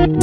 كل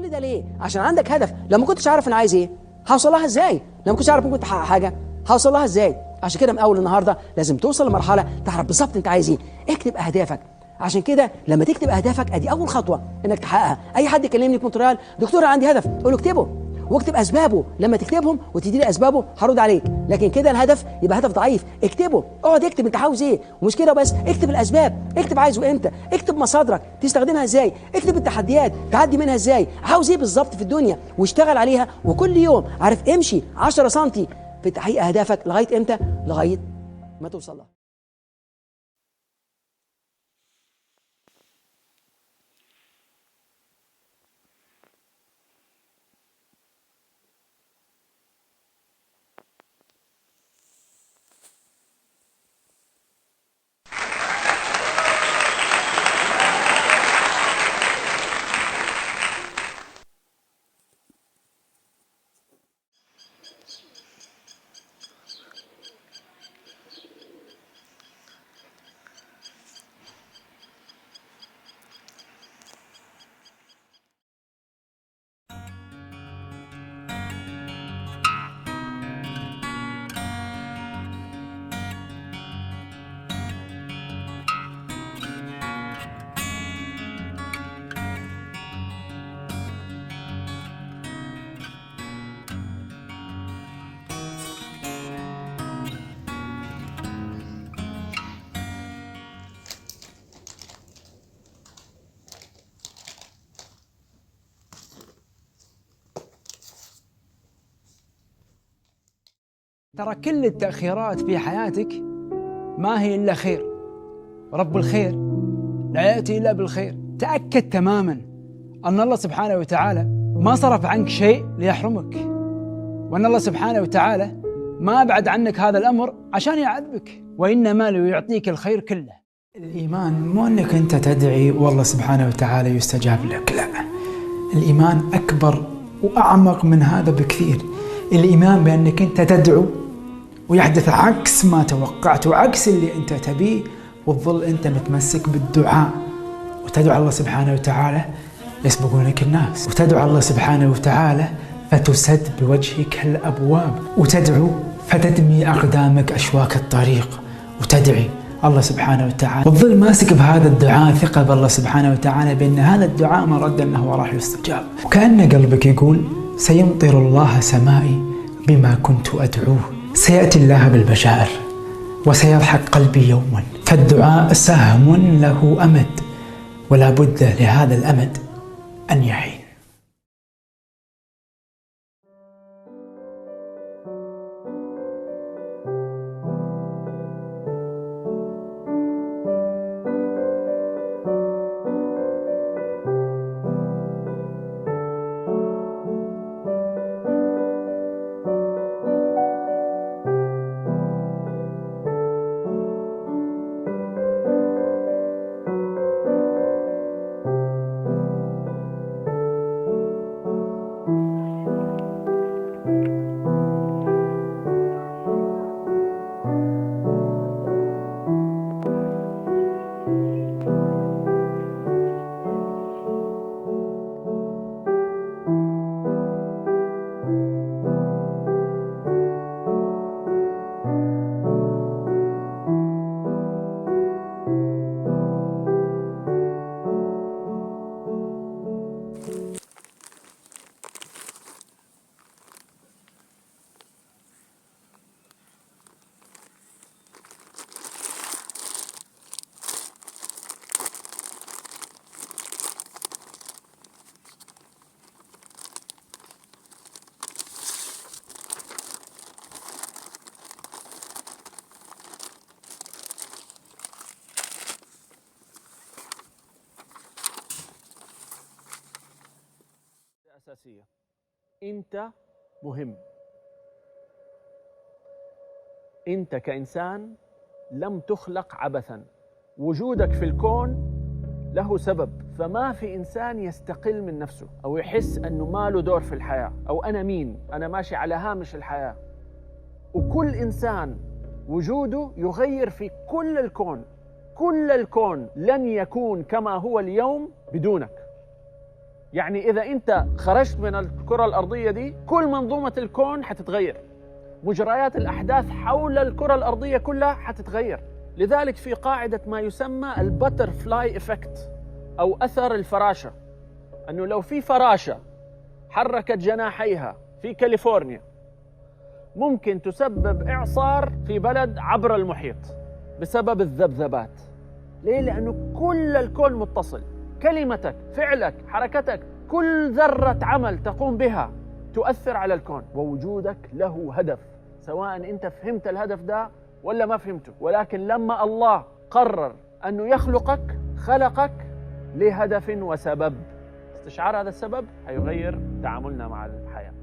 ده ليه؟ عشان عندك هدف. لو ما كنتش عارف انا عايز ايه هوصل لها ازاي؟ لو ما كنتش عارف ممكن تحقق حاجه هوصل لها ازاي؟ عشان كده من اول النهارده لازم توصل لمرحله تعرف بالظبط انت عايز ايه. اكتب اهدافك. عشان كده لما تكتب اهدافك ادي اول خطوه انك تحققها. اي حد يكلمني في مونتريال دكتور أنا عندي هدف، اقول له اكتبه واكتب اسبابه. لما تكتبهم وتدي لي اسبابه هرد عليك. لكن كده الهدف يبقى هدف ضعيف. اكتبه، اقعد اكتب انت عاوز ايه، ومش كده بس، اكتب الاسباب، اكتب عايزه امتى، اكتب مصادرك تستخدمها ازاي، اكتب التحديات تعدي منها ازاي، عاوز ايه بالظبط في الدنيا واشتغل عليها. وكل يوم عارف امشي 10 سم في تحقيق اهدافك. لغايه امتى؟ لغايه ما توصل لها. ترى كل التأخيرات في حياتك ما هي إلا خير. رب الخير لا يأتي إلا بالخير. تأكد تماما أن الله سبحانه وتعالى ما صرف عنك شيء ليحرمك، وأن الله سبحانه وتعالى ما أبعد عنك هذا الأمر عشان يعذبك، وإنما ليعطيك الخير كله. الإيمان مو أنك أنت تدعي والله سبحانه وتعالى يستجاب لك، لا، الإيمان أكبر وأعمق من هذا بكثير. الإيمان بأنك أنت تدعو ويحدث عكس ما توقعت وعكس اللي أنت تبيه، وتظل أنت متمسك بالدعاء وتدعو الله سبحانه وتعالى يسبقونك الناس، وتدعو الله سبحانه وتعالى فتسد بوجهك الأبواب، وتدعو فتدمي أقدامك أشواك الطريق، وتدعي الله سبحانه وتعالى وتظل ماسك بهذا الدعاء، ثقة بالله سبحانه وتعالى بأن هذا الدعاء مرد أنه راح يستجاب. وكأن قلبك يقول سيمطر الله سمائي بما كنت أدعوه، سيأتي الله بالبشائر وسيضحك قلبي يوما. فالدعاء سهم له أمد، ولا بد لهذا الأمد أن يحين. أساسية، أنت مهم. أنت كإنسان لم تخلق عبثا، وجودك في الكون له سبب. فما في إنسان يستقل من نفسه أو يحس أنه ما له دور في الحياة، أو أنا مين، أنا ماشي على هامش الحياة. وكل إنسان وجوده يغير في كل الكون. كل الكون لن يكون كما هو اليوم بدونك. يعني إذا أنت خرجت من الكرة الأرضية دي، كل منظومة الكون حتتغير، مجريات الأحداث حول الكرة الأرضية كلها حتتغير. لذلك في قاعدة ما يسمى البترفلاي إفكت أو أثر الفراشة، أنه لو في فراشة حركت جناحيها في كاليفورنيا ممكن تسبب إعصار في بلد عبر المحيط بسبب الذبذبات. ليه؟ لأنه كل الكون متصل. كلمتك، فعلك، حركتك، كل ذرة عمل تقوم بها تؤثر على الكون، ووجودك له هدف، سواء أنت فهمت الهدف ده ولا ما فهمته. ولكن لما الله قرر أنه يخلقك، خلقك لهدف وسبب. استشعار هذا السبب هيغير تعاملنا مع الحياة.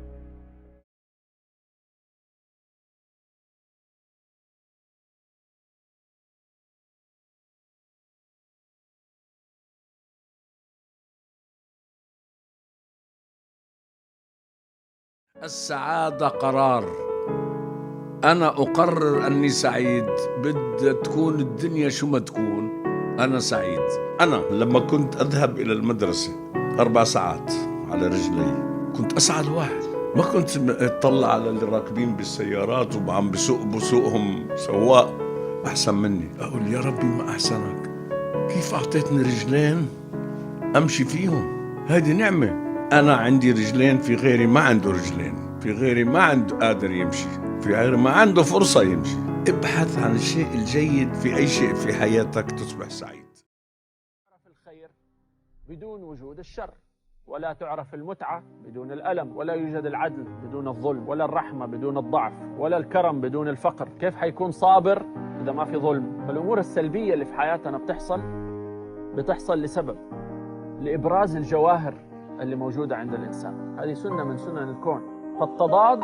السعادة قرار. أنا أقرر أني سعيد، بدها تكون الدنيا شو ما تكون أنا سعيد. أنا لما كنت أذهب إلى المدرسة 4 ساعات على رجلي كنت أسعد واحد. ما كنت أطلع على اللي راكبين بالسيارات وعم بسوقهم سواق أحسن مني، أقول يا ربي ما أحسنك، كيف أعطيتني رجلين أمشي فيهم؟ هذه نعمة. أنا عندي رجلين، في غيري ما عنده رجلين، في غيري ما عنده قادر يمشي، في غيري ما عنده فرصة يمشي. ابحث عن الشيء الجيد في أي شيء في حياتك تصبح سعيد. تعرف الخير بدون وجود الشر، ولا تعرف المتعة بدون الألم، ولا يوجد العدل بدون الظلم، ولا الرحمة بدون الضعف، ولا الكرم بدون الفقر. كيف حيكون صابر إذا ما في ظلم؟ فالأمور السلبية اللي في حياتنا بتحصل لسبب، لإبراز الجواهر اللي موجودة عند الإنسان. هذه سنة من سنن الكون. فالتضاد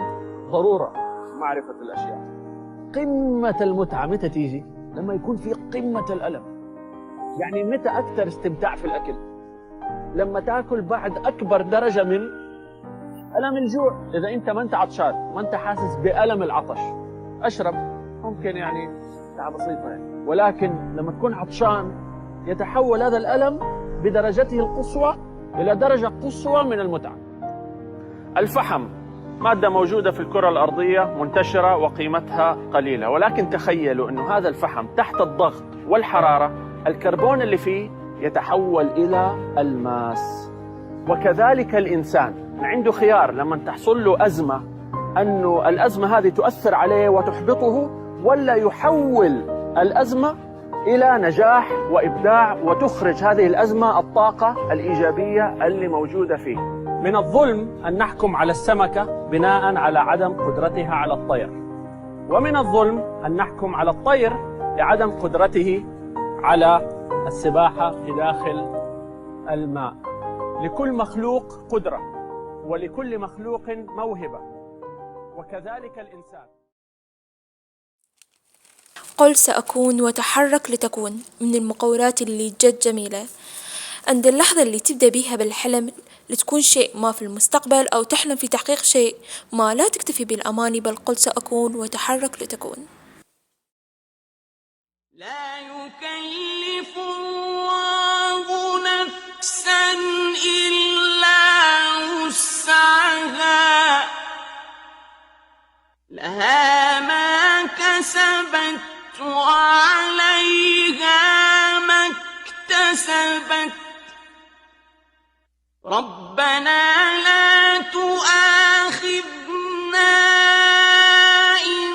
ضرورة معرفة الأشياء. قمة المتعة متى تيجي؟ لما يكون في قمة الألم. يعني متى أكثر استمتاع في الأكل؟ لما تأكل بعد أكبر درجة من ألم الجوع. إذا أنت ما أنت عطشان، ما أنت حاسس بألم العطش، أشرب ممكن يعني ساعة بسيطة يعني. ولكن لما تكون عطشان يتحول هذا الألم بدرجته القصوى إلى درجة قصوى من المتعة. الفحم مادة موجودة في الكرة الأرضية، منتشرة وقيمتها قليلة، ولكن تخيلوا أن هذا الفحم تحت الضغط والحرارة الكربون اللي فيه يتحول إلى ألماس. وكذلك الإنسان عنده خيار لما تحصل له أزمة، أنه الأزمة هذه تؤثر عليه وتحبطه، ولا يحول الأزمة إلى نجاح وإبداع وتخرج هذه الأزمة الطاقة الإيجابية اللي موجودة فيه. من الظلم أن نحكم على السمكة بناء على عدم قدرتها على الطير، ومن الظلم أن نحكم على الطير لعدم قدرته على السباحة في داخل الماء. لكل مخلوق قدرة، ولكل مخلوق موهبة، وكذلك الإنسان. قل سأكون وتحرك لتكون من المقولات اللي جد جميلة. عند اللحظة اللي تبدأ بيها بالحلم لتكون شيء ما في المستقبل، أو تحلم في تحقيق شيء ما، لا تكتفي بالأماني، بل قل سأكون وتحرك لتكون. لا يكلف الله نفسا إلا وسعها، لها ما كسبت وعليها ما اكتسبت. ربنا لا تؤاخذنا إن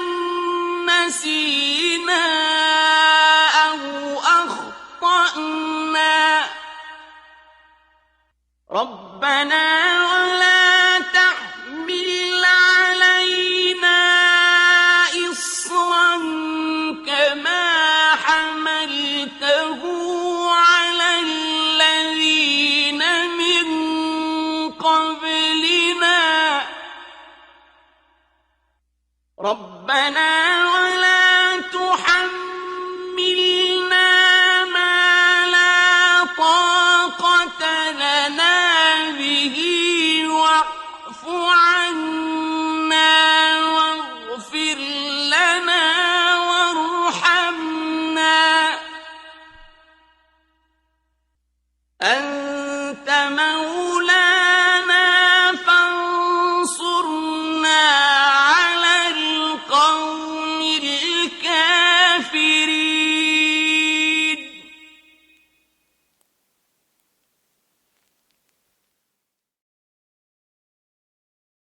نسينا